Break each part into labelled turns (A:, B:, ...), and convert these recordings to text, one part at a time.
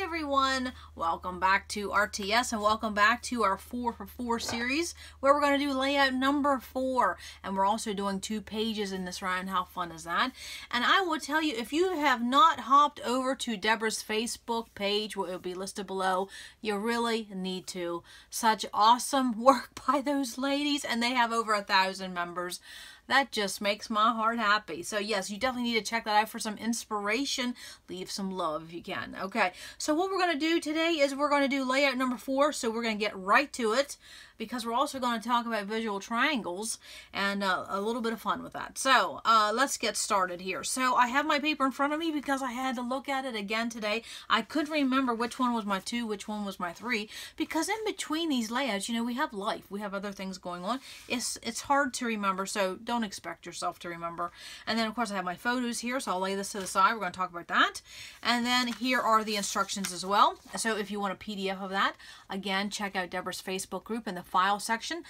A: everyone, welcome back to RTS and welcome back to our 4 for 4 series where we're going to do layout number 4, and we're also doing 2 pages in this round. How fun is that? And I will tell you, if you have not hopped over to Deborah's Facebook page, where it will be listed below, you really need to. Such awesome work by those ladies, and they have over 1,000 members. That just makes my heart happy. So yes, you definitely need to check that out for some inspiration. Leave some love if you can. Okay, so what we're going to do today is we're going to do layout number 4. So we're going to get right to it, because we're also going to talk about visual triangles and a little bit of fun with that. So let's get started here. So I have my paper in front of me because I had to look at it again today. I couldn't remember which one was my 2, which one was my 3, because in between these layouts, you know, we have life. We have other things going on. It's hard to remember, so don't expect yourself to remember. And then, of course, I have my photos here, so I'll lay this to the side. We're going to talk about that. And then here are the instructions as well. So if you want a PDF of that, again, check out Deborah's Facebook group in the file section.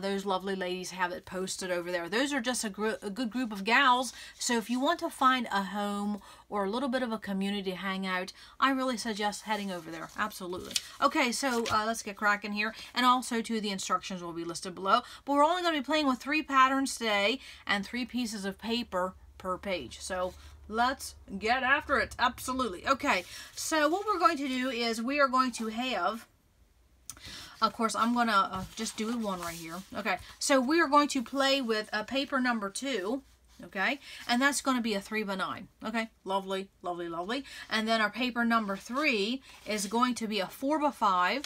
A: Those lovely ladies have it posted over there. Those are just a good group of gals. So if you want to find a home or a little bit of a community to hang out, I really suggest heading over there. Absolutely. Okay, so let's get cracking here. And also, too, the instructions will be listed below. But we're only going to be playing with 3 patterns today and 3 pieces of paper per page. So let's get after it. Absolutely. Okay, so what we're going to do is we are going to have, of course, I'm going to just do one right here. Okay, so we are going to play with paper number 2. Okay, and that's going to be a 3x9. Okay, lovely, lovely, lovely. And then our paper number 3 is going to be a 4x5.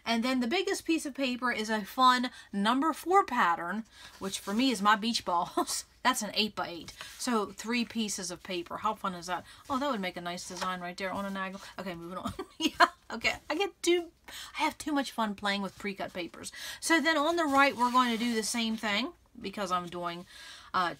A: And then the biggest piece of paper is a fun number 4 pattern, which for me is my beach balls. That's an 8x8. So 3 pieces of paper. How fun is that? Oh, that would make a nice design right there on an angle. Okay, moving on. Yeah, okay. I have too much fun playing with pre-cut papers. So then on the right, we're going to do the same thing, because I'm doing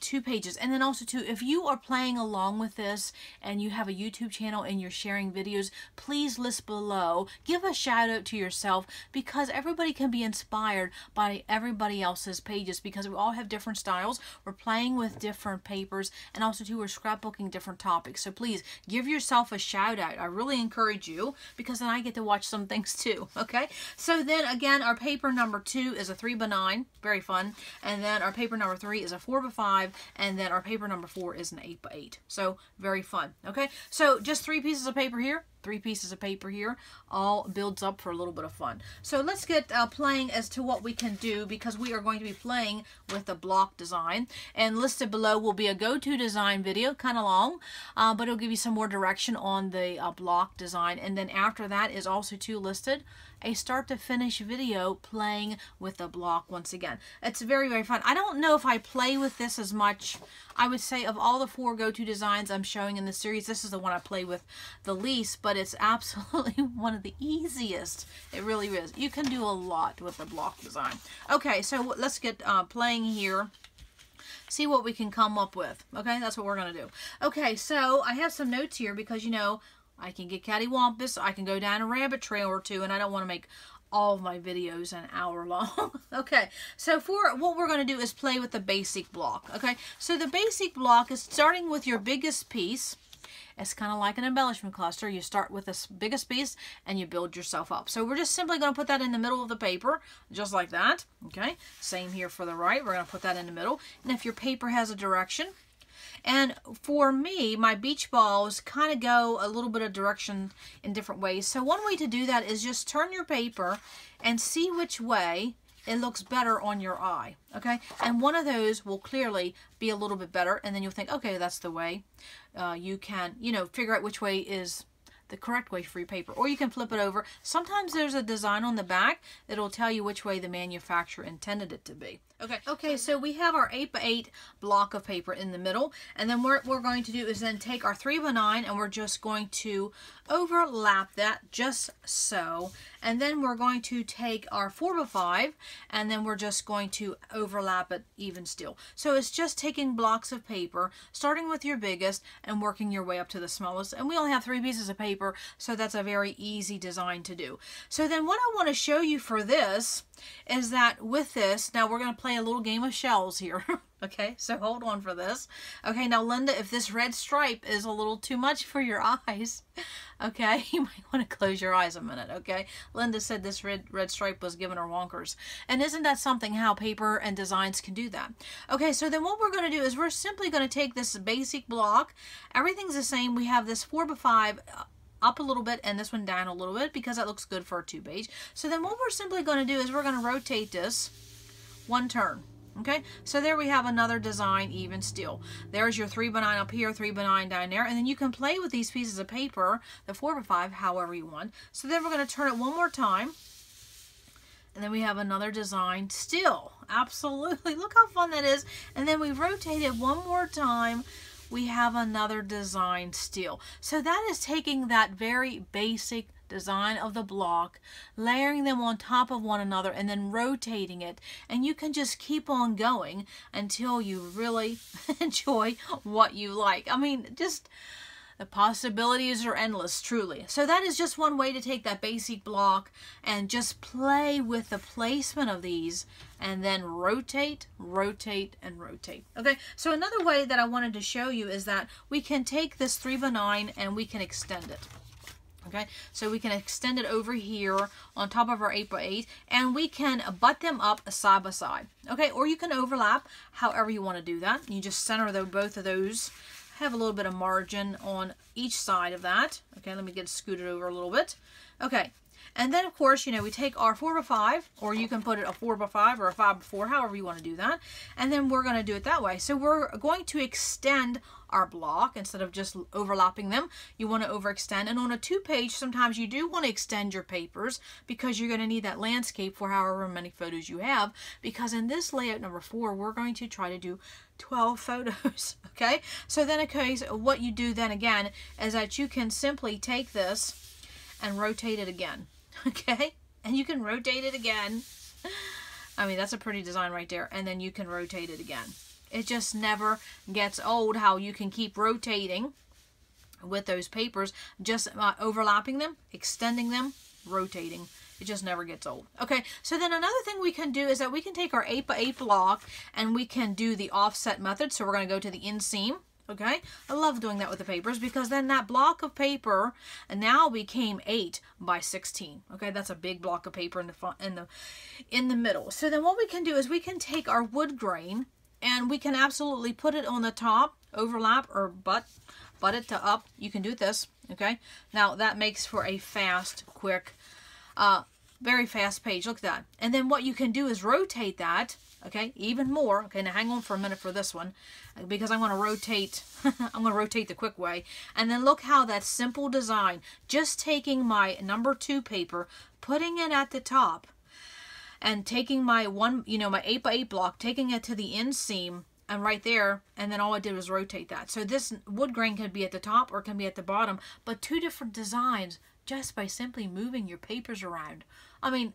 A: 2 pages. And then also, too, if you are playing along with this and you have a YouTube channel and you're sharing videos, please list below. Give a shout out to yourself, because everybody can be inspired by everybody else's pages, because we all have different styles. We're playing with different papers, and also, too, we're scrapbooking different topics. So please give yourself a shout out. I really encourage you, because then I get to watch some things too. Okay, so then again, our paper number 2 is a 3x9, very fun. And then our paper number 3 is a 4x5, and then our paper number 4 is an 8x8. So very fun. Okay, so just 3 pieces of paper here, 3 pieces of paper here, all builds up for a little bit of fun. So let's get playing as to what we can do, because we are going to be playing with the block design. And listed below will be a go-to design video, kind of long, but it'll give you some more direction on the block design. And then after that is also too listed a start to finish video playing with the block once again. It's very, very fun. I don't know if I play with this as much. I would say of all the 4 go-to designs I'm showing in the series, this is the one I play with the least, but it's absolutely one of the easiest. It really is. You can do a lot with the block design. Okay, so let's get playing here. See what we can come up with. Okay, that's what we're going to do. Okay, so I have some notes here, because, you know, I can get cattywampus, I can go down a rabbit trail or 2, and I don't want to make all of my videos an hour long. Okay, so for what we're going to do is play with the basic block. Okay, so the basic block is starting with your biggest piece. It's kind of like an embellishment cluster. You start with this biggest piece and you build yourself up. So we're just simply going to put that in the middle of the paper, just like that. Okay, same here for the right. We're going to put that in the middle. And if your paper has a direction, and for me, my beach balls kind of go a little bit of direction in different ways. So one way to do that is just turn your paper and see which way it looks better on your eye. Okay, and one of those will clearly be a little bit better, and then you'll think, okay, that's the way. You can, you know, figure out which way is the correct way for your paper, or you can flip it over. Sometimes there's a design on the back that'll tell you which way the manufacturer intended it to be. Okay, so we have our 8x8 block of paper in the middle, and then what we're going to do is then take our 3x9 and we're just going to overlap that just so, and then we're going to take our 4x5 and then we're just going to overlap it even still. So it's just taking blocks of paper, starting with your biggest and working your way up to the smallest, and we only have 3 pieces of paper, so that's a very easy design to do. So then what I want to show you for this is that with this, now we're going to play a little game of shells here. Okay, so hold on for this. Okay, now Linda, if this red stripe is a little too much for your eyes, okay, you might want to close your eyes a minute, okay? Linda said this red stripe was giving her wonkers. And isn't that something, how paper and designs can do that? Okay, so then what we're going to do is we're simply going to take this basic block. Everything's the same. We have this 4x5 up a little bit and this one down a little bit because that looks good for a 2-page. So then what we're simply going to do is we're going to rotate this one turn. Okay, so there we have another design even still. There's your 3x9 up here, 3x9 down there, and then you can play with these pieces of paper, the 4x5, however you want. So then we're going to turn it one more time, and then we have another design still. Absolutely, look how fun that is. And then we rotate it one more time. We have another design still. So that is taking that very basic design of the block, layering them on top of one another, and then rotating it. And you can just keep on going until you really enjoy what you like. I mean, just the possibilities are endless, truly. So that is just one way to take that basic block and just play with the placement of these and then rotate, rotate, and rotate. Okay, so another way that I wanted to show you is that we can take this 3x9 and we can extend it. Okay, so we can extend it over here on top of our 8x8, and we can butt them up side by side. Okay, or you can overlap, however you want to do that. You just center both of those. Have a little bit of margin on each side of that. Okay, let me get it scooted over a little bit. Okay, and then of course, you know, we take our 4x5, or you can put it a 4x5 or a 5x4, however you want to do that. And then we're going to do it that way. So we're going to extend our block instead of just overlapping them. You want to overextend. And on a 2-page, sometimes you do want to extend your papers because you're going to need that landscape for however many photos you have. Because in this layout number 4, we're going to try to do 12 photos. Okay, so then okay, so what you do then again is that you can simply take this and rotate it again. Okay, and you can rotate it again. I mean, that's a pretty design right there. And then you can rotate it again. It just never gets old how you can keep rotating with those papers, just overlapping them, extending them, rotating. It just never gets old. Okay, so then another thing we can do is that we can take our 8x8 block and we can do the offset method. So we're going to go to the inseam. Okay, I love doing that with the papers because then that block of paper now became 8x16. Okay, that's a big block of paper in the middle. So then what we can do is we can take our wood grain and we can absolutely put it on the top, overlap or butt it to up. You can do this. Okay, now that makes for a fast, quick, very fast page. Look at that. And then what you can do is rotate that. Okay, even more. Okay, now hang on for a minute for this one because I'm going to rotate. I'm going to rotate the quick way. And then look how that simple design, just taking my number 2 paper, putting it at the top, and taking my my 8x8 block, taking it to the inseam, and right there, and then all I did was rotate that. So this wood grain can be at the top or can be at the bottom, but 2 different designs just by simply moving your papers around. I mean,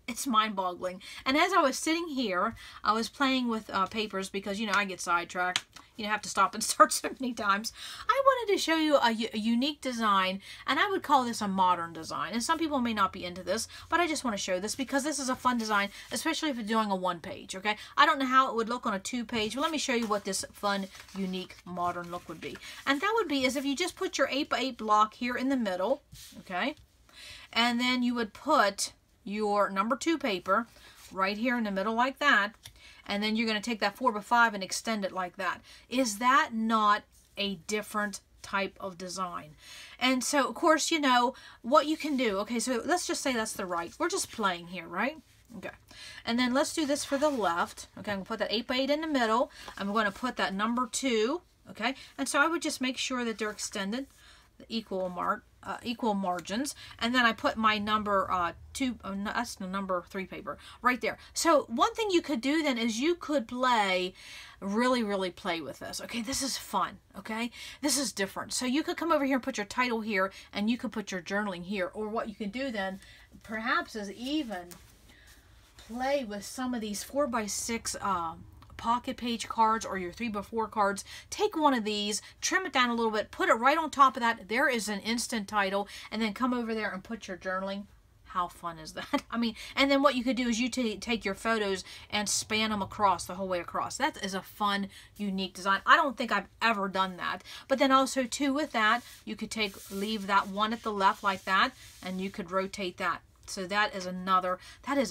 A: it's mind-boggling. And as I was sitting here, I was playing with papers because, you know, I get sidetracked. You have to stop and start so many times. I wanted to show you a unique design, and I would call this a modern design. And some people may not be into this, but I just want to show this because this is a fun design, especially if you're doing a 1-page, okay? I don't know how it would look on a 2-page, but let me show you what this fun, unique, modern look would be. And that would be as if you just put your 8x8 block here in the middle, okay? And then you would put your number 2 paper right here in the middle like that, and then you're going to take that 4x5 and extend it like that. Is that not a different type of design? And so of course, you know what you can do. Okay, so let's just say that's the right. We're just playing here, right? Okay, and then let's do this for the left. Okay, I'm going to put that 8x8 in the middle. I'm going to put that number 2. Okay, and so I would just make sure that they're extended, the equal margins, and then I put my number 2, that's the number 3 paper right there. So one thing you could do then is you could really play with this. Okay, this is fun. Okay, this is different. So you could come over here and put your title here, and you could put your journaling here, or what you can do then perhaps is even play with some of these 4x6 pocket page cards or your 3x4 cards. Take one of these, trim it down a little bit, put it right on top of that. There is an instant title, and then come over there and put your journaling. How fun is that? I mean, and then what you could do is you take your photos and span them across, the whole way across. That is a fun, unique design. I don't think I've ever done that. But then also too with that, you could leave that one at the left like that, and you could rotate that. So that is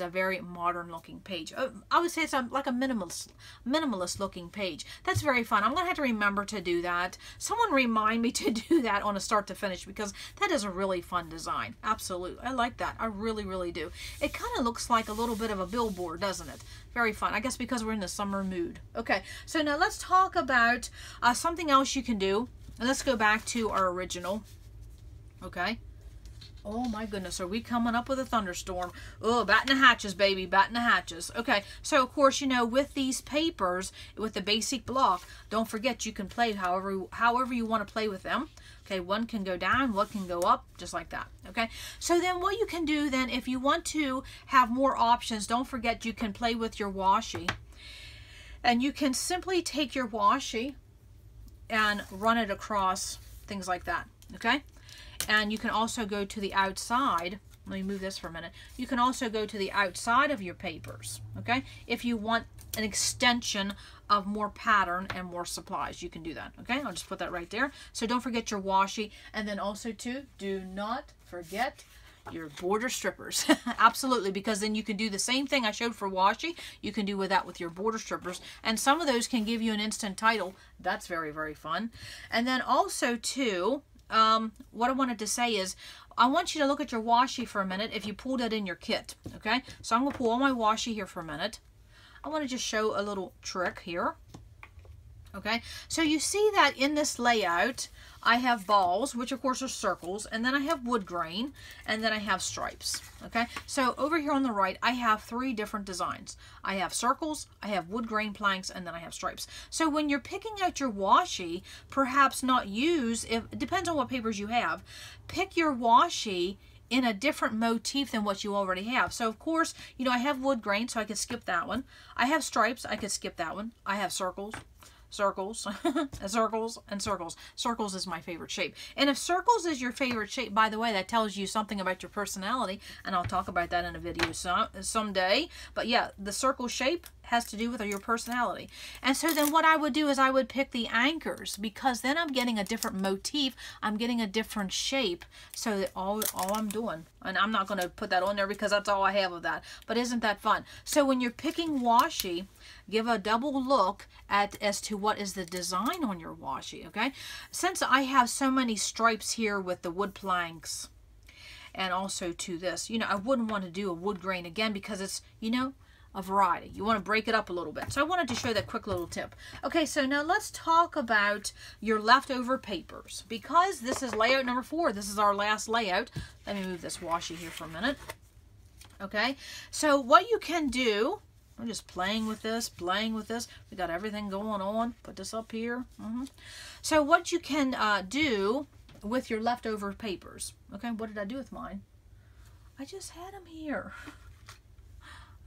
A: a very modern looking page. I would say it's like a minimalist looking page. That's very fun. I'm going to have to remember to do that. Someone remind me to do that on a start to finish, because that is a really fun design. Absolutely. I like that. I really, really do. It kind of looks like a little bit of a billboard, doesn't it? Very fun. I guess because we're in the summer mood. Okay, so now let's talk about something else you can do. And let's go back to our original. Okay. Oh my goodness, are we coming up with a thunderstorm? Oh, batting the hatches, baby, batting the hatches. Okay, so of course, you know, with these papers, with the basic block, don't forget you can play however you want to play with them. Okay, one can go down, one can go up, just like that. Okay, so then what you can do then, if you want to have more options, don't forget you can play with your washi. And you can simply take your washi and run it across things like that. Okay. And you can also go to the outside. Let me move this for a minute. You can also go to the outside of your papers, okay? If you want an extension of more pattern and more supplies, you can do that, okay? I'll just put that right there. So don't forget your washi. And then also, too, do not forget your border strippers. Absolutely, because then you can do the same thing I showed for washi. You can do with that with your border strippers. And some of those can give you an instant title. That's very, very fun. And then also, too, what I wanted to say is, I want you to look at your washi for a minute if you pulled it in your kit, okay? So I'm going to pull all my washi here for a minute. I want to just show a little trick here, okay? So you see that in this layout, I have balls, which of course are circles, and then I have wood grain, and then I have stripes, okay? So over here on the right, I have 3 different designs. I have circles, I have wood grain planks, and then I have stripes. So when you're picking out your washi, perhaps not use, it depends on what papers you have, pick your washi in a different motif than what you already have. So of course, you know, I have wood grain, so I could skip that one. I have stripes, I could skip that one. I have circles, circles, circles, and circles. Circles is my favorite shape. And if circles is your favorite shape, by the way, that tells you something about your personality, and I'll talk about that in a video someday. But yeah, the circle shape has to do with your personality. And so then what I would do is I would pick the anchors, because then I'm getting a different motif, I'm getting a different shape. So that all I'm doing, and I'm not going to put that on there because that's all I have of that, but isn't that fun? So when you're picking washi, give a double look as to what is the design on your washi, okay? Since I have so many stripes here with the wood planks, and also to this, you know, I wouldn't want to do a wood grain again because it's, you know, a variety. You want to break it up a little bit. So I wanted to show that quick little tip. Okay, so now let's talk about your leftover papers. Because this is layout number 4, this is our last layout. Let me move this washi here for a minute. Okay, so what you can do, I'm just playing with this, We got everything going on. Put this up here. So what you can do with your leftover papers. Okay, what did I do with mine? I just had them here.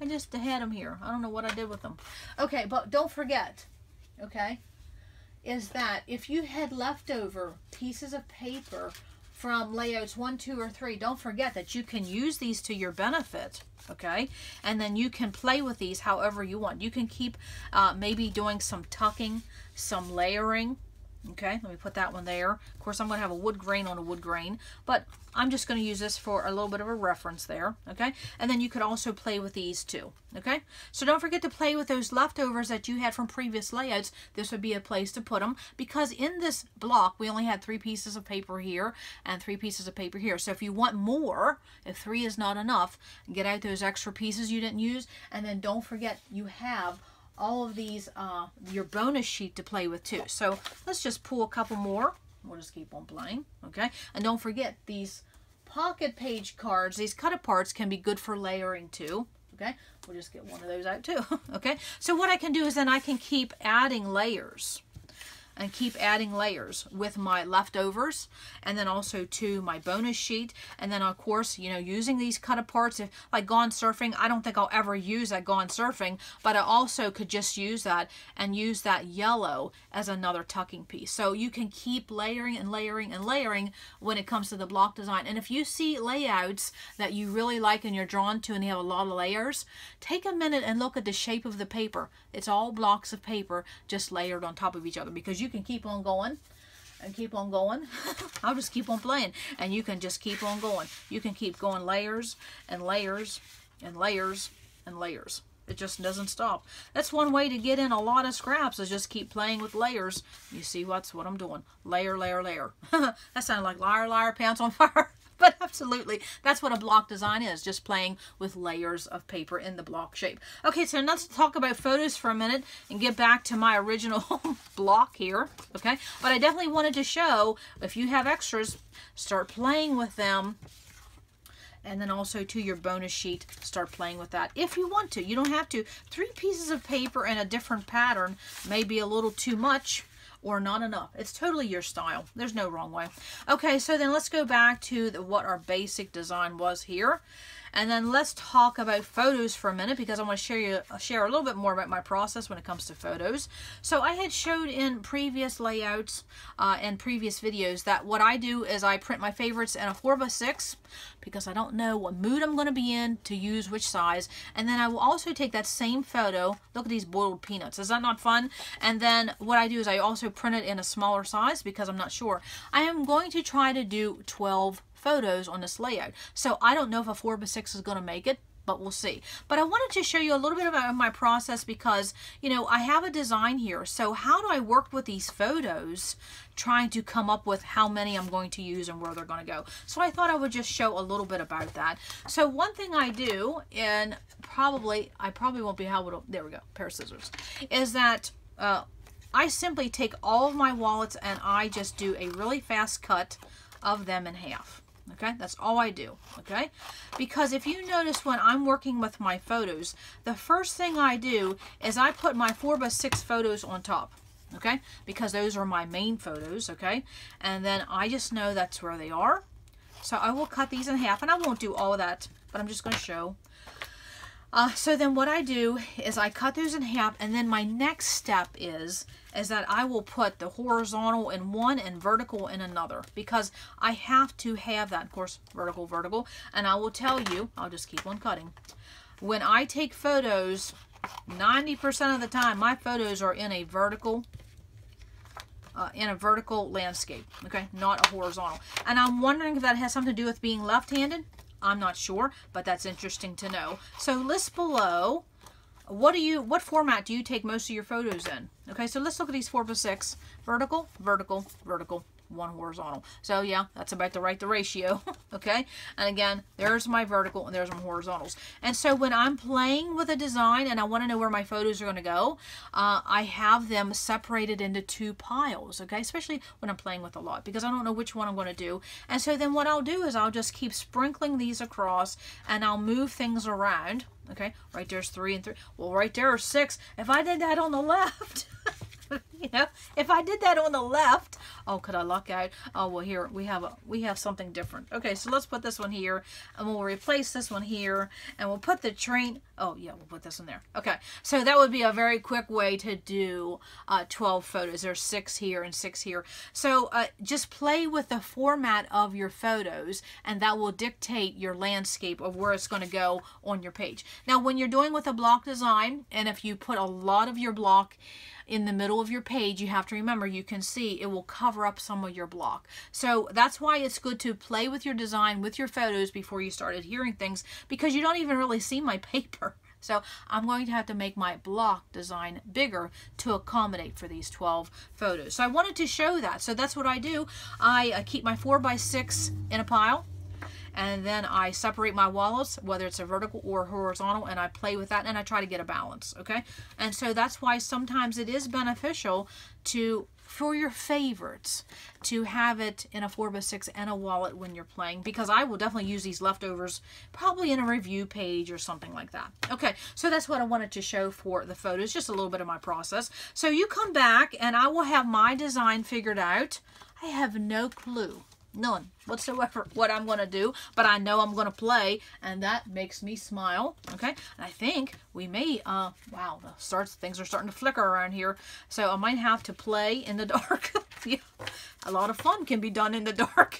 A: I just had them here. I don't know what I did with them. Okay, but don't forget, okay, is that if you had leftover pieces of paper from layouts 1, 2, or 3, don't forget that you can use these to your benefit, okay? And then you can play with these however you want. You can keep maybe doing some tucking, some layering. Okay, let me put that one there. Of course, I'm going to have a wood grain on a wood grain, but I'm just going to use this for a little bit of a reference there, okay? And then you could also play with these too, okay? So don't forget to play with those leftovers that you had from previous layouts. This would be a place to put them, because in this block, we only had 3 pieces of paper here and 3 pieces of paper here. So if you want more, if 3 is not enough, get out those extra pieces you didn't use, and then don't forget you have all of these, your bonus sheet to play with too. So let's just pull a couple more. We'll just keep on playing, okay? And don't forget, these pocket page cards, these cut aparts can be good for layering too, okay? We'll just get one of those out too, okay? So what I can do is then I can keep adding layers. and keep adding layers with my leftovers, and then also to my bonus sheet. And then of course, you know, using these cut aparts, if like Gone Surfing, I don't think I'll ever use that Gone Surfing, but I also could just use that and use that yellow as another tucking piece. So you can keep layering and layering and layering when it comes to the block design. And if you see layouts that you really like and you're drawn to and you have a lot of layers, take a minute and look at the shape of the paper. It's all blocks of paper just layered on top of each other, because you can keep on going and keep on going. I'll just keep on playing, and you can just keep on going. You can keep going layers and layers and layers and layers. It just doesn't stop. That's one way to get in a lot of scraps, is just keep playing with layers. You see what I'm doing. Layer, layer, layer. That sounded like liar, liar, pants on fire. But absolutely, that's what a block design is, just playing with layers of paper in the block shape. Okay, so let's talk about photos for a minute and get back to my original block here, okay? But I definitely wanted to show, if you have extras, start playing with them. And then also to your bonus sheet, start playing with that if you want to. You don't have to. 3 pieces of paper in a different pattern may be a little too much or not enough. It's totally your style. There's no wrong way. Okay, so then let's go back to what our basic design was here. And then let's talk about photos for a minute, because I want to share a little bit more about my process when it comes to photos. So I had showed in previous layouts and previous videos that what I do is I print my favorites in a 4x6, because I don't know what mood I'm going to be in to use which size. And then I will also take that same photo. Look at these boiled peanuts. Is that not fun? And then what I do is I also print it in a smaller size, because I'm not sure. I am going to try to do 12 photos on this layout. So I don't know if a 4x6 is going to make it, but we'll see. But I wanted to show you a little bit about my process, because, you know, I have a design here. So how do I work with these photos, trying to come up with how many I'm going to use and where they're going to go? So I thought I would just show a little bit about that. So one thing I do, and I probably won't be able to, there we go, pair of scissors, is that I simply take all of my wallets and I just do a really fast cut of them in half. Okay, that's all I do, okay? Because if you notice, when I'm working with my photos, the first thing I do is I put my 4x6 photos on top, okay? Because those are my main photos, okay? And then I just know that's where they are. So I will cut these in half, and I won't do all of that, but I'm just going to show. So then what I do is I cut those in half, and then my next step is that I will put the horizontal in one and vertical in another, because I have to have that, of course, vertical, vertical. And I will tell you, I'll just keep on cutting. When I take photos, 90% of the time, my photos are in a vertical landscape, okay, not a horizontal. And I'm wondering if that has something to do with being left-handed. I'm not sure, but that's interesting to know. So list below, what format do you take most of your photos in? Okay, so let's look at these 4x6. Vertical, vertical, vertical, one horizontal. So yeah, that's about the ratio. Okay, and again, there's my vertical and there's my horizontals. And so when I'm playing with a design and I want to know where my photos are going to go, I have them separated into 2 piles. Okay, especially when I'm playing with a lot, because I don't know which one I'm going to do. And so then what I'll do is I'll just keep sprinkling these across, and I'll move things around. Okay, right there's 3 and 3. Well, right there are 6. If I did that on the left, you know, if I did that on the left, oh, could I luck out? Oh, well, here we have something different. Okay, so let's put this one here, and we'll replace this one here, and we'll put the train. Oh yeah, we'll put this in there. Okay, so that would be a very quick way to do 12 photos. There's 6 here and 6 here. So just play with the format of your photos, and that will dictate your landscape of where it's going to go on your page. Now, when you're doing with a block design, and if you put a lot of your block in the middle of your page, you have to remember, you can see it will cover up some of your block. So that's why it's good to play with your design, with your photos, before you start adhering things, because you don't even really see my paper. So I'm going to have to make my block design bigger to accommodate for these 12 photos. So I wanted to show that. So that's what I do. I keep my 4x6 in a pile. and then I separate my wallets, whether it's a vertical or horizontal, and I play with that, and I try to get a balance, okay? And so that's why sometimes it is beneficial to, for your favorites, to have it in a 4x6 and a wallet when you're playing, because I will definitely use these leftovers probably in a review page or something like that. Okay, so that's what I wanted to show for the photos, just a little bit of my process. So you come back and I will have my design figured out. I have no clue, none whatsoever, what I'm going to do, but I know I'm going to play, and that makes me smile. Okay, and I think we may, wow, things are starting to flicker around here, so I might have to play in the dark. Yeah, a lot of fun can be done in the dark.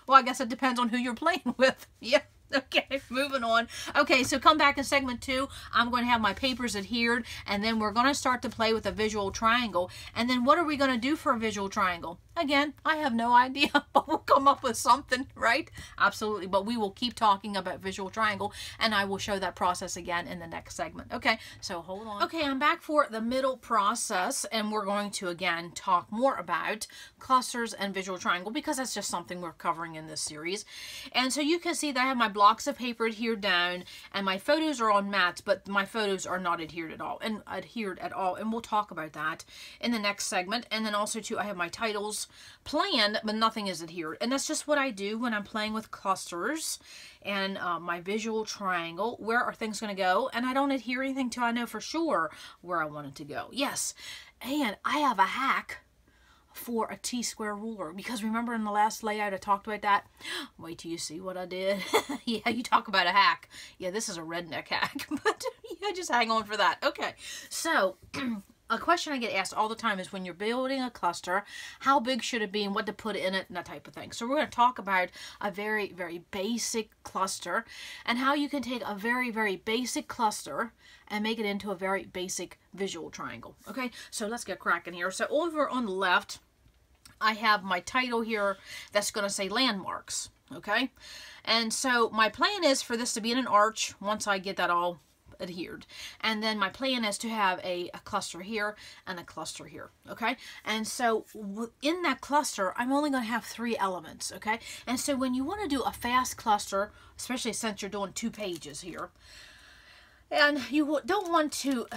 A: Well, I guess it depends on who you're playing with. Yeah. Okay, moving on. Okay, so come back in segment 2. I'm going to have my papers adhered, and then we're going to start to play with a visual triangle. And then what are we going to do for a visual triangle? Again, I have no idea, but we'll come up with something, right? Absolutely, but we will keep talking about visual triangle, and I will show that process again in the next segment. Okay, so hold on. Okay, I'm back for the middle process, and we're going to, again, talk more about clusters and visual triangle, because that's just something we're covering in this series. And so you can see that I have my blocks of paper adhered down, and my photos are on mats, but my photos are not adhered at all, and we'll talk about that in the next segment. And then also too, I have my titles planned, but nothing is adhered, and that's just what I do when I'm playing with clusters and my visual triangle. Where are things going to go? And I don't adhere anything till I know for sure where I want it to go. Yes, and I have a hack for a T-square ruler, because remember in the last layout I talked about that? Wait till you see what I did. Yeah, you talk about a hack. Yeah, this is a redneck hack, but yeah, just hang on for that. Okay, so a question I get asked all the time is, when you're building a cluster, how big should it be and what to put in it and that type of thing. So we're going to talk about a very, very basic cluster, and how you can take a very, very basic cluster and make it into a very basic visual triangle. Okay, so let's get cracking here. So over on the left, I have my title here that's going to say landmarks. Okay, and so my plan is for this to be in an arch once I get that all adhered, and then my plan is to have a cluster here and a cluster here. Okay, and so in that cluster I'm only going to have 3 elements. Okay, and so when you want to do a fast cluster, especially since you're doing 2 pages here, and you don't want to,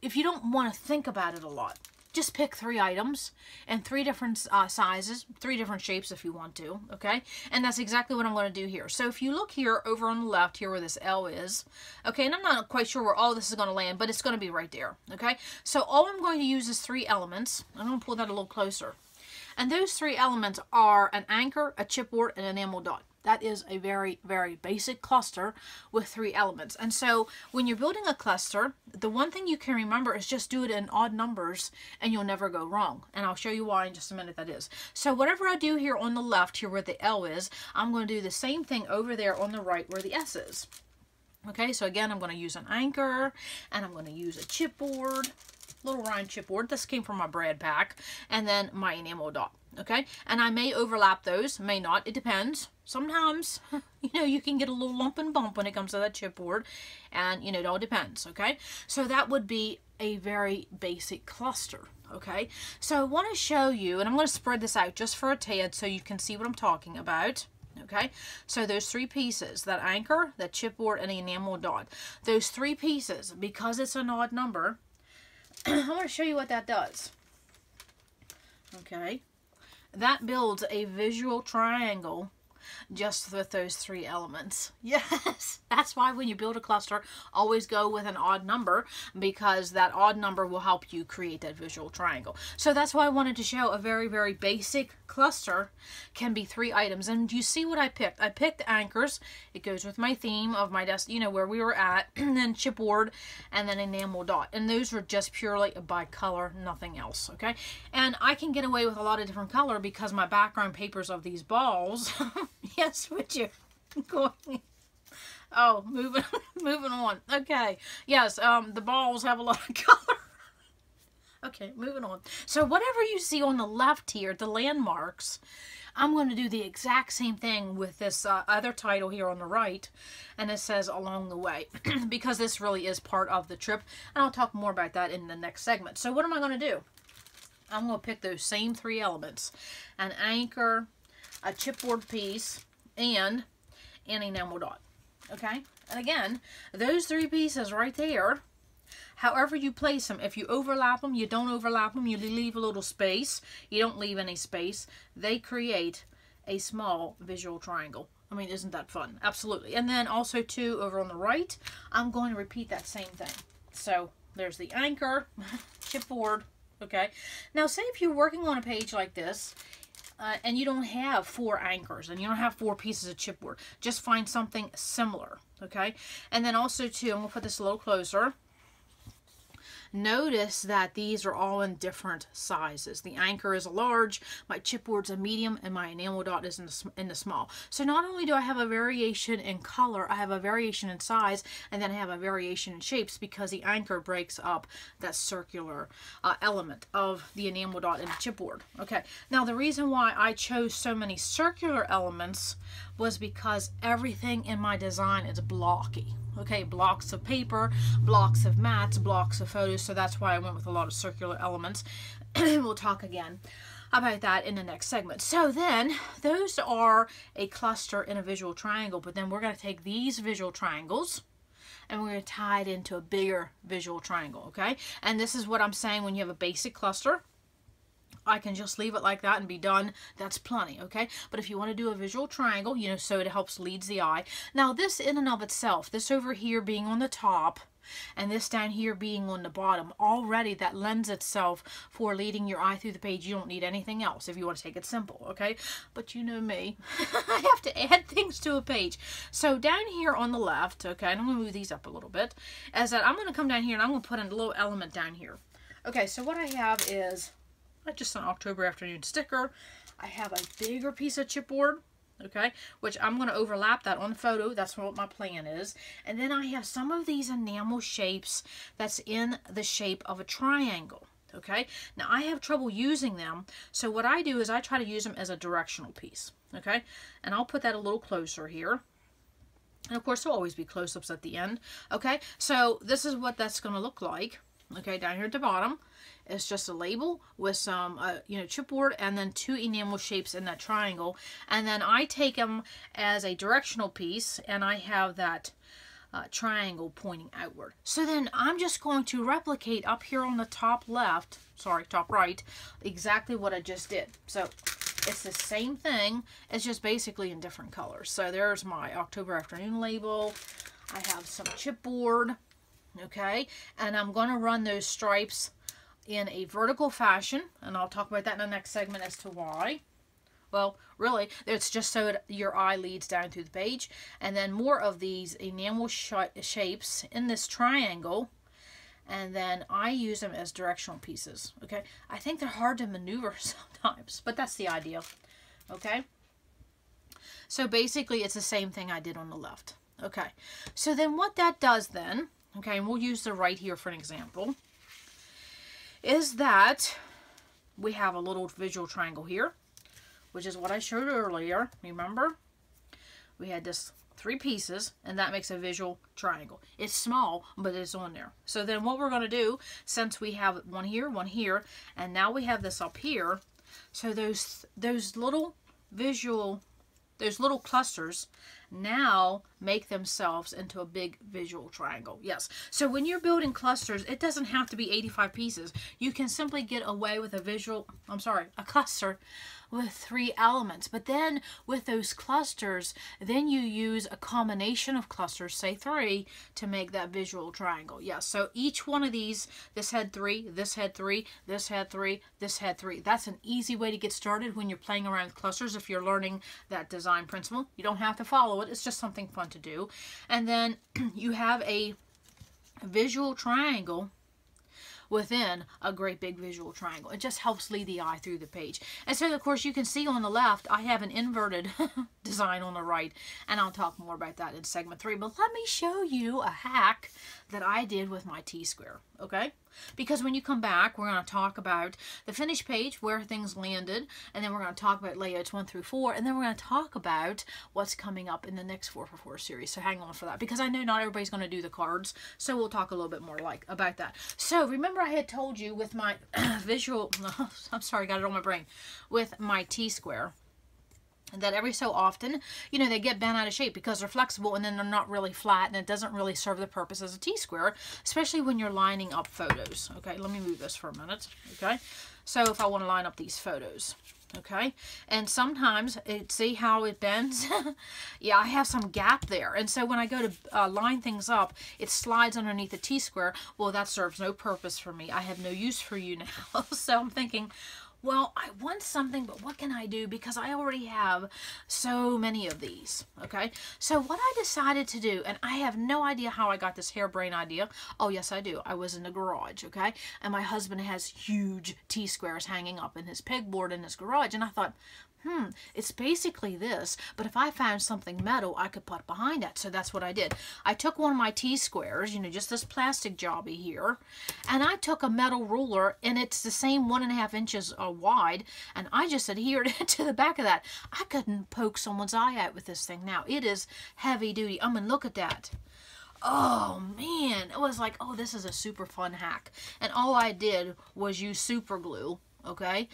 A: if you don't want to think about it a lot, just pick 3 items and 3 different sizes, 3 different shapes if you want to, okay? And that's exactly what I'm going to do here. So if you look here over on the left here where this L is, okay, and I'm not quite sure where all this is going to land, but it's going to be right there, okay? So all I'm going to use is 3 elements. I'm going to pull that a little closer. And those 3 elements are an anchor, a chipboard, and an enamel dot. That is a very, very basic cluster with 3 elements. And so when you're building a cluster, the one thing you can remember is just do it in odd numbers and you'll never go wrong. And I'll show you why in just a minute that is. So whatever I do here on the left, here where the L is, I'm going to do the same thing over there on the right where the S is. Okay, so again, I'm going to use an anchor, and I'm going to use a chipboard, little round chipboard. This came from my Brad pack, and then my enamel dot. Okay, and I may overlap those, may not, it depends. Sometimes, you know, you can get a little lump and bump when it comes to that chipboard, and, you know, it all depends, okay? So that would be a very basic cluster, okay? So I want to show you, and I'm going to spread this out just for a tad so you can see what I'm talking about. Okay, so those 3 pieces, that anchor, that chipboard, and the enamel dot, those 3 pieces, because it's an odd number, I want to show you what that does. Okay, that builds a visual triangle just with those 3 elements. Yes, that's why when you build a cluster, always go with an odd number, because that odd number will help you create that visual triangle. So that's why I wanted to show a very, very basic cluster can be 3 items. And you see what I picked? I picked anchors. It goes with my theme of my desk, you know, where we were at, and then chipboard, and then enamel dot. And those are just purely by color, nothing else, okay? And I can get away with a lot of different color because my background papers of these balls yes, would you? Oh, moving on. Okay. Yes, the balls have a lot of color. Okay, moving on. So whatever you see on the left here, the landmarks, I'm going to do the exact same thing with this other title here on the right, and it says along the way, because this really is part of the trip, and I'll talk more about that in the next segment. So what am I going to do? I'm going to pick those same 3 elements, an anchor, a chipboard piece, and and enamel dot. Okay, and again, those 3 pieces right there, however you place them, if you overlap them, you don't overlap them, you leave a little space, you don't leave any space, they create a small visual triangle. I mean, isn't that fun? Absolutely. And then also too, over on the right, I'm going to repeat that same thing. So there's the anchor, chipboard, okay? Now say if you're working on a page like this, and you don't have 4 anchors, and you don't have 4 pieces of chipboard, just find something similar, okay? And then also too, I'm gonna put this a little closer. Notice that these are all in different sizes. The anchor is a large, my chipboard's a medium, and my enamel dot is in the small. So not only do I have a variation in color, I have a variation in size, and then I have a variation in shapes because the anchor breaks up that circular element of the enamel dot in the chipboard. Okay, now the reason why I chose so many circular elements was because everything in my design is blocky. Okay, blocks of paper, blocks of mats, blocks of photos, so that's why I went with a lot of circular elements. We'll talk again about that in the next segment. So then, those are a cluster in a visual triangle, but then we're going to take these visual triangles and we're going to tie it into a bigger visual triangle, okay? And this is what I'm saying when you have a basic cluster. I can just leave it like that and be done. That's plenty, okay? But if you want to do a visual triangle, you know, so it helps leads the eye. Now this in and of itself, this over here being on the top and this down here being on the bottom, already that lends itself for leading your eye through the page. You don't need anything else if you want to take it simple, okay? But you know me, I have to add things to a page. So down here on the left, okay, and I'm going to move these up a little bit, is that I'm going to come down here and I'm going to put in a little element down here. Okay, so what I have is just an October afternoon sticker. I have a bigger piece of chipboard, okay, which I'm going to overlap that on the photo. That's what my plan is. And then I have some of these enamel shapes that's in the shape of a triangle, okay. Now I have trouble using them, so what I do is I try to use them as a directional piece, okay. And I'll put that a little closer here. And of course there'll always be close-ups at the end, okay. So this is what that's going to look like, okay. Down here at the bottom, it's just a label with some, you know, chipboard and then 2 enamel shapes in that triangle. And then I take them as a directional piece and I have that triangle pointing outward. So then I'm just going to replicate up here on the top left, sorry, top right, exactly what I just did. So it's the same thing, it's just basically in different colors. So there's my October afternoon label. I have some chipboard, okay, and I'm going to run those stripes in a vertical fashion, and I'll talk about that in the next segment as to why. Well, really, it's just so your eye leads down through the page. And then more of these enamel shapes in this triangle, and then I use them as directional pieces, okay? I think they're hard to maneuver sometimes, but that's the idea, okay? So basically, it's the same thing I did on the left, okay? So then what that does then, okay, and we'll use the right here for an example, is that we have a little visual triangle here, which is what I showed earlier. Remember? We had this 3 pieces, and that makes a visual triangle. It's small, but it's on there. So then what we're going to do, since we have one here, and now we have this up here, so those little clusters now make themselves into a big visual triangle. Yes. So when you're building clusters, it doesn't have to be 85 pieces. You can simply get away with a cluster with 3 elements. But then with those clusters, then you use a combination of clusters, say 3, to make that visual triangle. Yes. So each one of these, this had 3, this had 3, this had 3, this had 3. That's an easy way to get started when you're playing around with clusters. If you're learning that design principle, you don't have to follow it. It's just something fun to do. And then you have a visual triangle within a great big visual triangle. It just helps lead the eye through the page. And so, of course, you can see on the left, I have an inverted design on the right, and I'll talk more about that in segment 3. But let me show you a hack that I did with my T-square, okay? Because when you come back, we're going to talk about the finished page, where things landed, and then we're going to talk about layouts 1 through 4, and then we're going to talk about what's coming up in the next 4x4 series. So hang on for that, because I know not everybody's going to do the cards, so we'll talk a little bit more about that. So remember I had told you with my visual, I'm sorry, got it on my brain, with my T-square, that every so often, you know, they get bent out of shape because they're flexible and then they're not really flat, and it doesn't really serve the purpose as a T-square, especially when you're lining up photos. Okay, let me move this for a minute. Okay, so if I want to line up these photos, okay, and sometimes see how it bends. Yeah, I have some gap there, and so when I go to line things up, it slides underneath the T-square. Well, that serves no purpose for me. I have no use for you now. So I'm thinking, well, I want something, but what can I do? Because I already have so many of these, okay? So what I decided to do, and I have no idea how I got this harebrained idea. Oh, yes, I do. I was in the garage, okay? And my husband has huge T-squares hanging up in his pegboard in his garage. And I thought, it's basically this, but if I found something metal, I could put behind it. So that's what I did. I took one of my T-squares, you know, just this plastic jobby here, and I took a metal ruler, and it's the same 1.5 inches wide, and I just adhered it to the back of that. I couldn't poke someone's eye out with this thing now. It is heavy duty. I mean, look at that. Oh man, it was like, oh, this is a super fun hack. And all I did was use super glue, okay,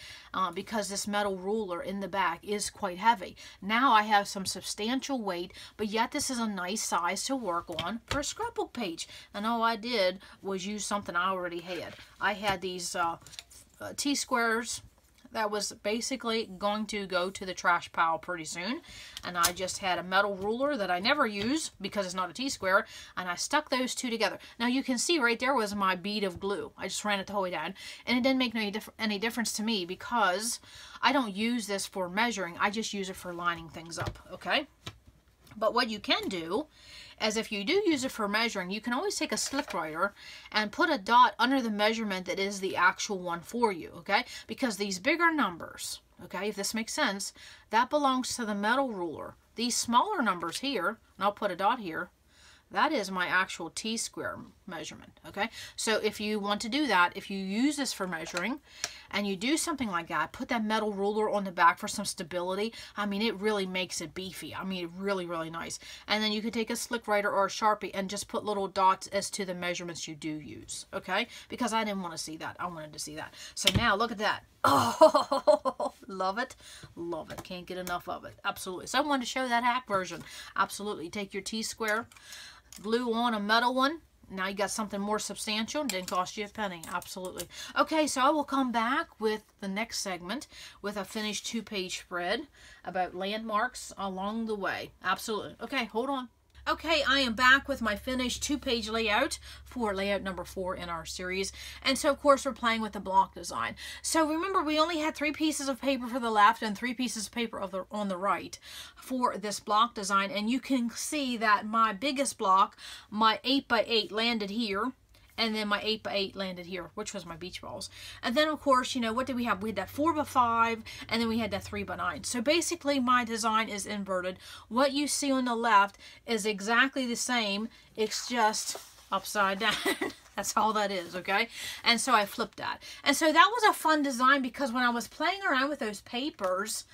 A: because this metal ruler in the back is quite heavy. Now I have some substantial weight, but yet this is a nice size to work on for a scrapbook page. And all I did was use something I already had. I had these T-squares that was basically going to go to the trash pile pretty soon, and I just had a metal ruler that I never use because it's not a T-square, and I stuck those two together. Now you can see right there was my bead of glue. I just ran it the whole way down, and it didn't make any difference to me because I don't use this for measuring. I just use it for lining things up, okay? But what you can do is, if you do use it for measuring, you can always take a slip writer and put a dot under the measurement that is the actual one for you, okay? Because these bigger numbers, okay, if this makes sense, that belongs to the metal ruler. These smaller numbers here, and I'll put a dot here, that is my actual T-square measurement, okay? So if you want to do that, if you use this for measuring and you do something like that, put that metal ruler on the back for some stability. I mean, it really makes it beefy. I mean, really, really nice. And then you could take a slick writer or a Sharpie and just put little dots as to the measurements you do use, okay? Because I didn't want to see that. I wanted to see that. So now look at that. Oh, love it. Love it. Can't get enough of it. Absolutely. So I wanted to show that hack version. Absolutely. Take your T-square, glue on a metal one. Now you got something more substantial. Didn't cost you a penny. Absolutely. Okay, so I will come back with the next segment with a finished 2-page spread about landmarks along the way. Absolutely. Okay, hold on. Okay, I am back with my finished 2-page layout for layout number 4 in our series. And so, of course, we're playing with the block design. So remember, we only had 3 pieces of paper for the left and 3 pieces of paper on the right for this block design. And you can see that my biggest block, my 8x8, landed here. And then my 8x8 landed here, which was my beach balls. And then, of course, you know, what did we have? We had that 4x5, and then we had that 3x9. So basically, my design is inverted. What you see on the left is exactly the same. It's just upside down. That's all that is, okay? And so I flipped that. And so that was a fun design because when I was playing around with those papers,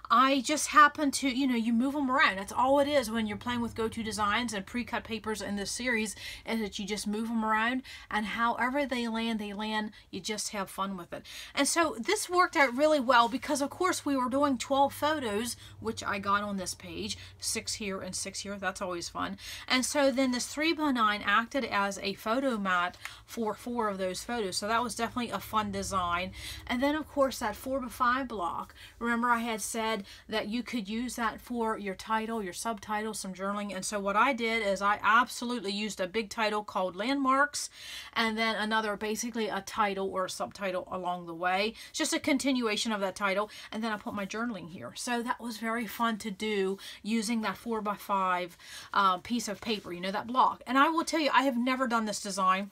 A: I just happened to, you know, you move them around. That's all it is when you're playing with go-to designs and pre-cut papers in this series, is that you just move them around, and however they land, you just have fun with it. And so this worked out really well because, of course, we were doing 12 photos, which I got on this page, 6 here and 6 here. That's always fun. And so then this 3x9 acted as a photo mat for 4 of those photos. So that was definitely a fun design. And then, of course, that 4x5 block. Remember, I had said that you could use that for your title, your subtitle, some journaling. And so what I did is I absolutely used a big title called Landmarks, and then another, basically a title or a subtitle along the way. It's just a continuation of that title. And then I put my journaling here. So that was very fun to do using that 4x5 piece of paper, you know, that block. And I will tell you, I have never done this design.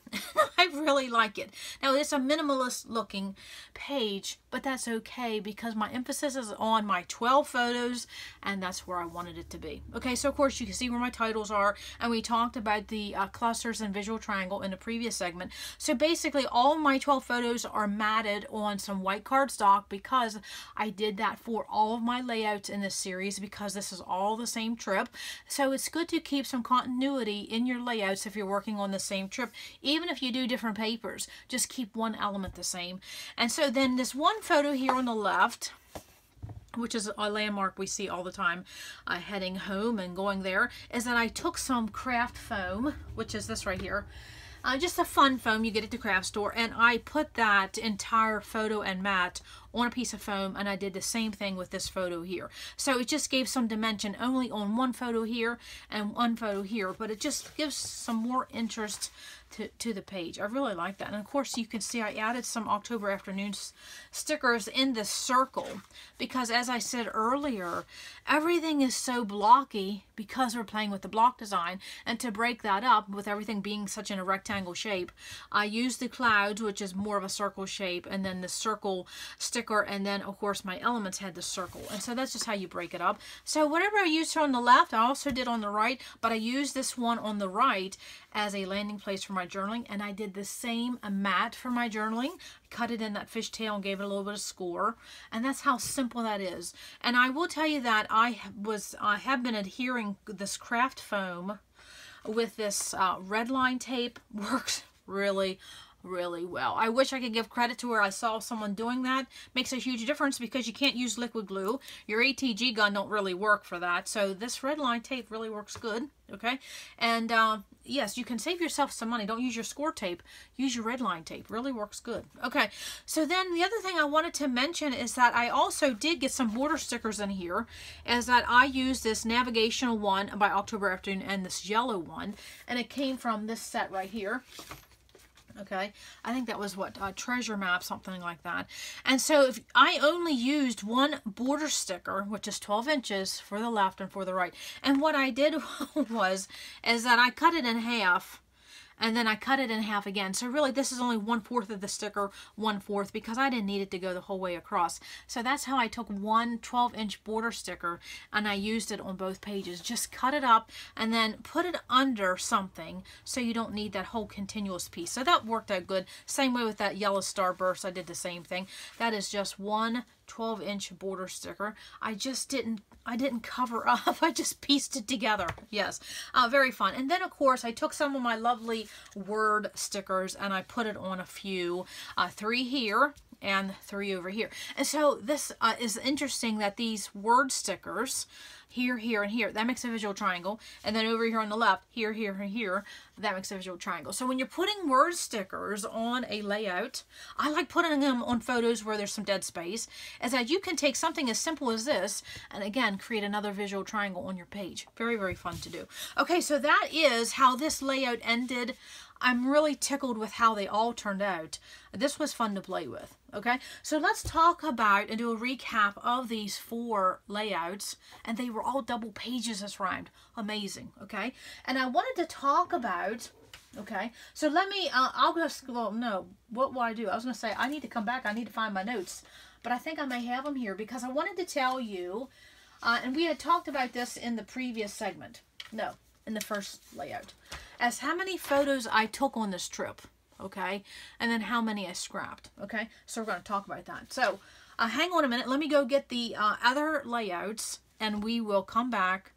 A: I really like it. Now, it's a minimalist looking page, but that's okay because my emphasis is on my 12 photos, and that's where I wanted it to be. Okay, so of course you can see where my titles are, and we talked about the clusters and visual triangle in the previous segment. So basically all of my 12 photos are matted on some white cardstock because I did that for all of my layouts in this series because this is all the same trip. So it's good to keep some continuity in your layouts if you're working on the same trip. Even if you do different papers, just keep one element the same. And so then this one photo here on the left, which is a landmark we see all the time heading home and going there, is that I took some craft foam, which is this right here. Just a fun foam you get at the craft store, and I put that entire photo and mat on a piece of foam, and I did the same thing with this photo here. So it just gave some dimension only on one photo here and one photo here, but it just gives some more interest to the page. I really like that. And of course you can see I added some October afternoon stickers in this circle because, as I said earlier, everything is so blocky because we're playing with the block design, and to break that up with everything being such in a rectangle shape, I used the clouds, which is more of a circle shape, and then the circle sticker, and then of course my elements had the circle, and so that's just how you break it up. So whatever I used here on the left, I also did on the right, but I used this one on the right as a landing place for my journaling, and I did the same mat for my journaling. Cut it in that fishtail and gave it a little bit of score, and that's how simple that is. And I will tell you that I have been adhering this craft foam with this red line tape. Works really well. I wish I could give credit to where I saw someone doing that. Makes a huge difference because you can't use liquid glue. Your ATG gun don't really work for that. So this red line tape really works good. Okay, and yes, you can save yourself some money. Don't use your score tape. Use your red line tape. Really works good. Okay, so then the other thing I wanted to mention is that I also did get some border stickers in here, as that I used this navigational one by October Afternoon and this yellow one, and it came from this set right here. Okay, I think that was what, treasure map, something like that. And so if I only used one border sticker, which is 12 inches for the left and for the right. And what I did is that I cut it in half, and then I cut it in half again. So really this is only 1/4 of the sticker, 1/4, because I didn't need it to go the whole way across. So that's how I took one 12-inch border sticker and I used it on both pages. Just cut it up and then put it under something so you don't need that whole continuous piece. So that worked out good. Same way with that yellow starburst, I did the same thing. That is just one 12-inch border sticker. I didn't cover up. I just pieced it together. Yes, very fun. And then of course I took some of my lovely word stickers and I put it on a few, 3 here and 3 over here. And so this is interesting that these word stickers, here, here, and here, that makes a visual triangle. And then over here on the left, here, here, and here, that makes a visual triangle. So when you're putting word stickers on a layout, I like putting them on photos where there's some dead space, is that you can take something as simple as this and again create another visual triangle on your page. Very, very fun to do. Okay, so that is how this layout ended. I'm really tickled with how they all turned out. This was fun to play with. Okay, so let's talk about and do a recap of these 4 layouts, and they were all double pages this round. Amazing. Okay, and I wanted to talk about, okay, so let me, I'll just, well, no, what will I do? I was going to say, I need to come back, I need to find my notes, but I think I may have them here because I wanted to tell you, and we had talked about this in the previous segment, no, in the first layout, as how many photos I took on this trip. Okay, and then how many I scrapped. Okay, so we're going to talk about that. So hang on a minute, let me go get the other layouts and we will come back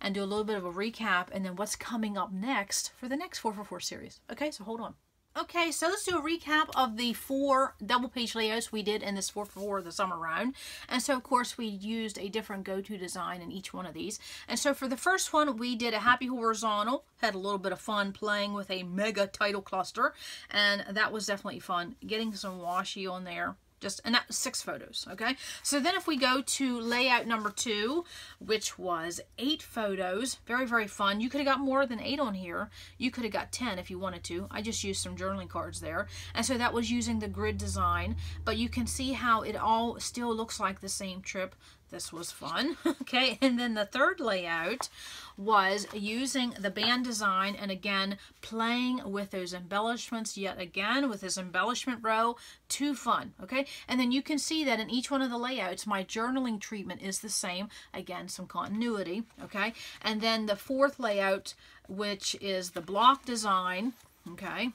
A: and do a little bit of a recap and then what's coming up next for the next 4for4 series. Okay, so hold on. Okay, so let's do a recap of the 4 double page layouts we did in this 4for4 the summer round. And so of course we used a different go-to design in each one of these. And so for the first one we did a happy horizontal, had a little bit of fun playing with a mega title cluster, and that was definitely fun. Getting some washi on there. And that was 6 photos, okay? So then if we go to layout number 2, which was 8 photos, very, very fun. You could have got more than 8 on here. You could have got 10 if you wanted to. I just used some journaling cards there. And so that was using the grid design, but you can see how it all still looks like the same trip. This was fun, okay? And then the third layout was using the band design and again playing with those embellishments yet again with this embellishment row. Too fun, okay? And then you can see that in each one of the layouts my journaling treatment is the same. Again, some continuity, okay? And then the 4th layout, which is the block design, okay?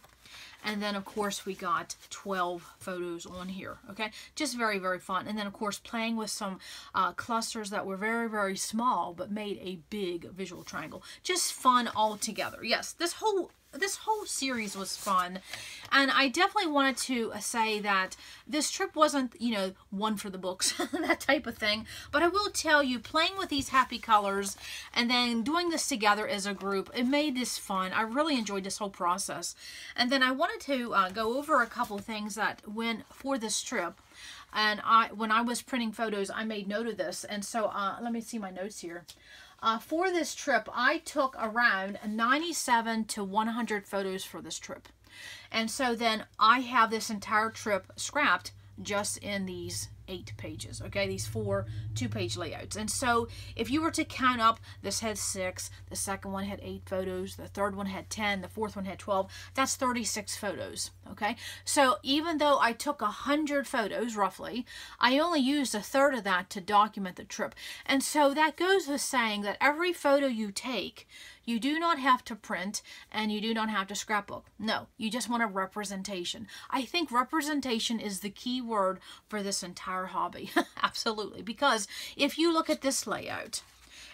A: And then, of course, we got 12 photos on here, okay? Just very, very fun. And then, of course, playing with some clusters that were very, very small but made a big visual triangle. Just fun all together. Yes, this whole this whole series was fun. And I definitely wanted to say that this trip wasn't, you know, one for the books, that type of thing. But I will tell you, playing with these happy colors and then doing this together as a group, it made this fun. I really enjoyed this whole process. And then I wanted to go over a couple things that went for this trip. And when I was printing photos, I made note of this. And so let me see my notes here. For this trip, I took around 97 to 100 photos for this trip. And so then I have this entire trip scrapped just in these 8 pages, okay, these 4 2-page layouts. And so if you were to count up, this had 6, the second one had 8 photos, the third one had 10, the fourth one had 12. That's 36 photos, okay? So even though I took 100 photos roughly, I only used a third of that to document the trip. And so that goes with saying that every photo you take, you do not have to print and you do not have to scrapbook. No, you just want a representation. I think representation is the key word for this entire hobby. Absolutely. Because if you look at this layout,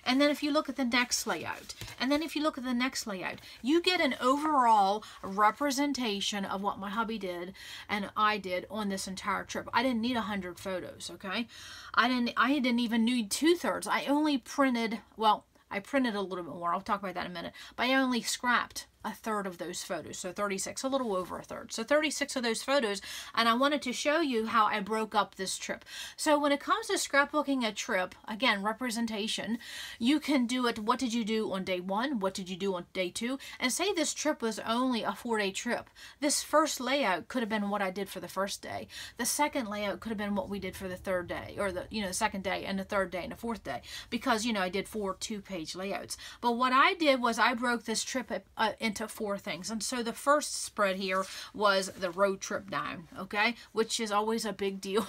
A: and then if you look at the next layout, and then if you look at the next layout, you get an overall representation of what my hubby did and I did on this entire trip. I didn't need 100 photos, okay? I didn't even need 2/3. I only printed, well, I printed a little bit more. I'll talk about that in a minute. But I only scrapped a third of those photos, so 36, a little over a third. So 36 of those photos, and I wanted to show you how I broke up this trip. So when it comes to scrapbooking a trip, again, representation, you can do it, what did you do on day 1? What did you do on day 2? And say this trip was only a 4-day trip. This first layout could have been what I did for the first day. The second layout could have been what we did for the third day, or the, you know, the second day and the third day and the fourth day, because, you know, I did 4 2-page layouts. But what I did was I broke this trip into 4 things. And so the first spread here was the road trip down, okay, which is always a big deal.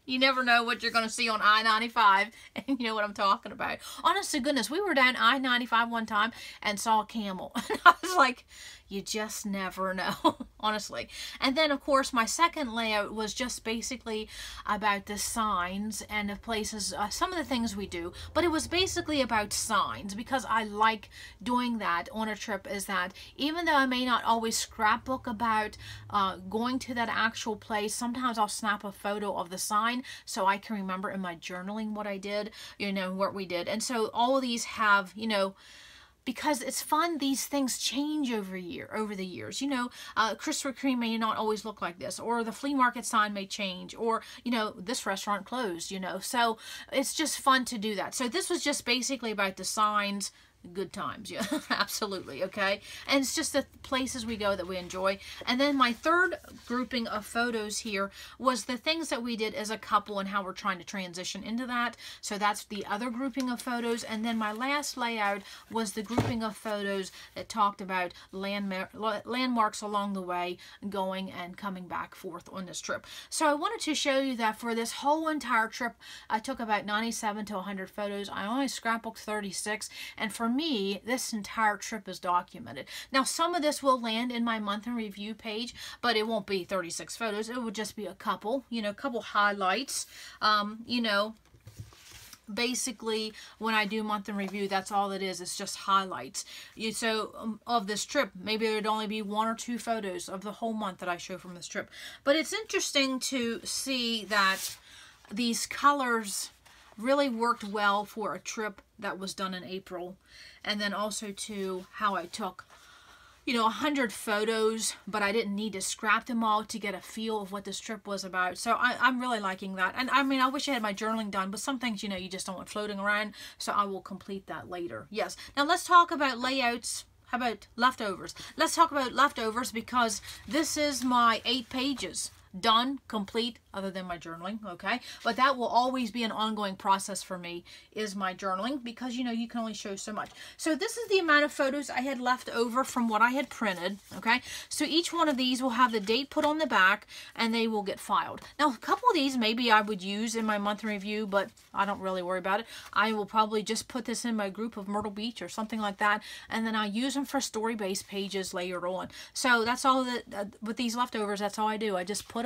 A: You never know what you're going to see on I-95, and you know what I'm talking about. Honest to goodness, we were down I-95 one time and saw a camel. And I was like, you just never know, honestly. And then, of course, my second layout was just basically about the signs and the places, some of the things we do. But it was basically about signs, because I like doing that on a trip, is that even though I may not always scrapbook about going to that actual place, sometimes I'll snap a photo of the sign so I can remember in my journaling what I did, you know, what we did. And so all of these have, you know, because it's fun, these things change over the years. You know, Krispy Kreme may not always look like this, or the flea market sign may change, or, you know, this restaurant closed, you know. So it's just fun to do that. So this was just basically about the signs, good times, yeah, absolutely, okay? And it's just the places we go that we enjoy. And then my third grouping of photos here was the things that we did as a couple and how we're trying to transition into that. So that's the other grouping of photos. And then my last layout was the grouping of photos that talked about landmarks along the way, going and coming back forth on this trip. So I wanted to show you that for this whole entire trip, I took about 97 to 100 photos. I only scrapbooked 36, and for me, this entire trip is documented. Now, some of this will land in my month in review page, but it won't be 36 photos. It would just be a couple, you know, a couple highlights. You know, basically, when I do month in review, that's all it is. It's just highlights. So of this trip, maybe there'd only be 1 or 2 photos of the whole month that I show from this trip. But it's interesting to see that these colors really worked well for a trip that was done in April. And then also to how I took, you know, 100 photos, but I didn't need to scrap them all to get a feel of what this trip was about. So I'm really liking that. And I mean, I wish I had my journaling done, but some things, you know, you just don't want floating around. So I will complete that later. Yes. Now let's talk about layouts. How about leftovers? Let's talk about leftovers, because this is my 8 pages. Done, complete, other than my journaling, okay? But that will always be an ongoing process for me, is my journaling, because, you know, you can only show so much. So this is the amount of photos I had left over from what I had printed, okay? So each one of these will have the date put on the back, and they will get filed. Now, a couple of these maybe I would use in my month in review, but I don't really worry about it. I will probably just put this in my group of Myrtle Beach or something like that, and then I use them for story-based pages later on. So that's all that, with these leftovers, that's all I do. I just put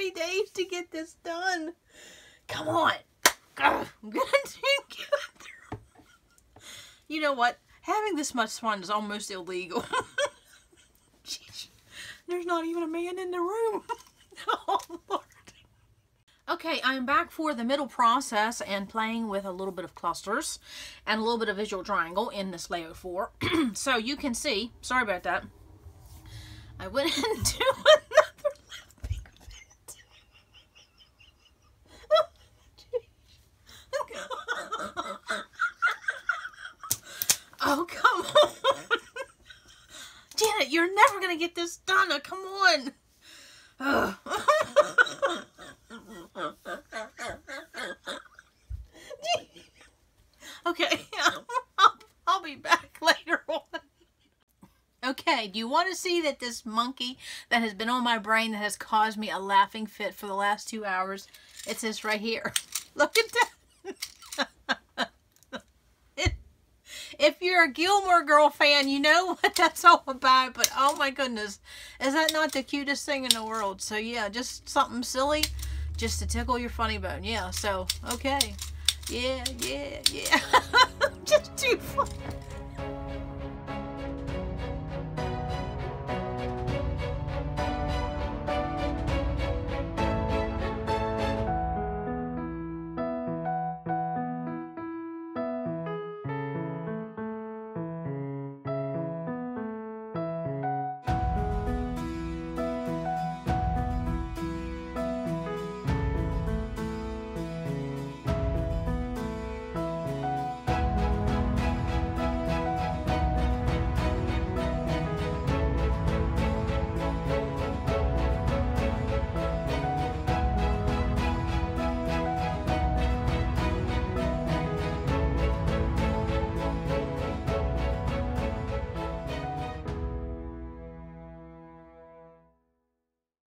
A: me days to get this done. Come on. I'm gonna get through. You know what? Having this much fun is almost illegal. Jeez. There's not even a man in the room. Oh, Lord. Okay, I'm back for the middle process and playing with a little bit of clusters and a little bit of visual triangle in this layout 4. So you can see, sorry about that, I went into another laughing fit. Oh, come on. Janet, you're never going to get this done. Oh, come on. Okay, I'll be back later on. Okay, do you want to see that this monkey that has been on my brain that has caused me a laughing fit for the last 2 hours? It's this right here. Look at that. If you're a Gilmore Girl fan, you know what that's all about. But oh my goodness, is that not the cutest thing in the world? So yeah, just something silly just to tickle your funny bone. Yeah, so okay. Yeah. Just too funny.